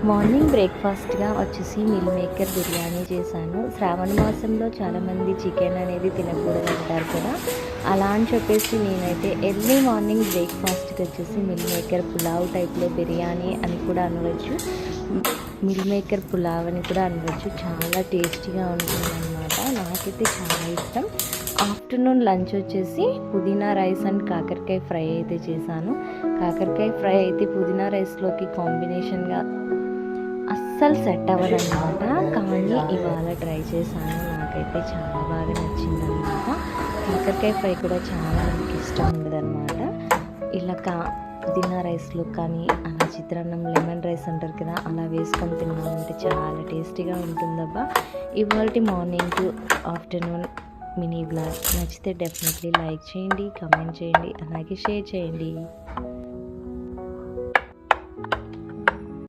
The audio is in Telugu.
మార్నింగ్ బ్రేక్ఫాస్ట్గా వచ్చేసి మిల్ మేకర్ బిర్యానీ చేశాను. శ్రావణ మాసంలో చాలామంది చికెన్ అనేది తినకూడదు అంటారు కదా, అలా అని చెప్పేసి నేనైతే ఎర్లీ మార్నింగ్ బ్రేక్ఫాస్ట్కి వచ్చేసి మిల్ మేకర్ పులావ్ టైప్లో బిర్యానీ అని కూడా అనవచ్చు, మిల్ మేకర్ పులావ్ అని కూడా అనవచ్చు. చాలా టేస్టీగా ఉంటుందన్నమాట, నాకైతే చాలా ఇష్టం. ఆఫ్టర్నూన్ లంచ్ వచ్చేసి పుదీనా రైస్ అండ్ కాకరకాయ ఫ్రై అయితే చేశాను. కాకరకాయ ఫ్రై అయితే పుదీనా రైస్లోకి కాంబినేషన్గా అస్సలు సెట్ అవ్వదన్నమాట, కానీ ఇవాళ ట్రై చేశాను. నాకైతే చాలా బాగా నచ్చిందన్నమాట. కాకరకాయ ఫ్రై కూడా చాలా నాకు ఇష్టం ఉండదన్నమాట. ఇలా పుదీనా రైస్లో కానీ అలా చిత్రాన్నం లెమన్ రైస్ అంటారు కదా, అలా వేసుకొని తిన్నామంటే చాలా టేస్టీగా ఉంటుందబ్బా. ఇవాళ morning to afternoon mini blog నచ్చితే డెఫినెట్లీ లైక్ చేయండి, కమెంట్ చేయండి, అలాగే షేర్ చేయండి.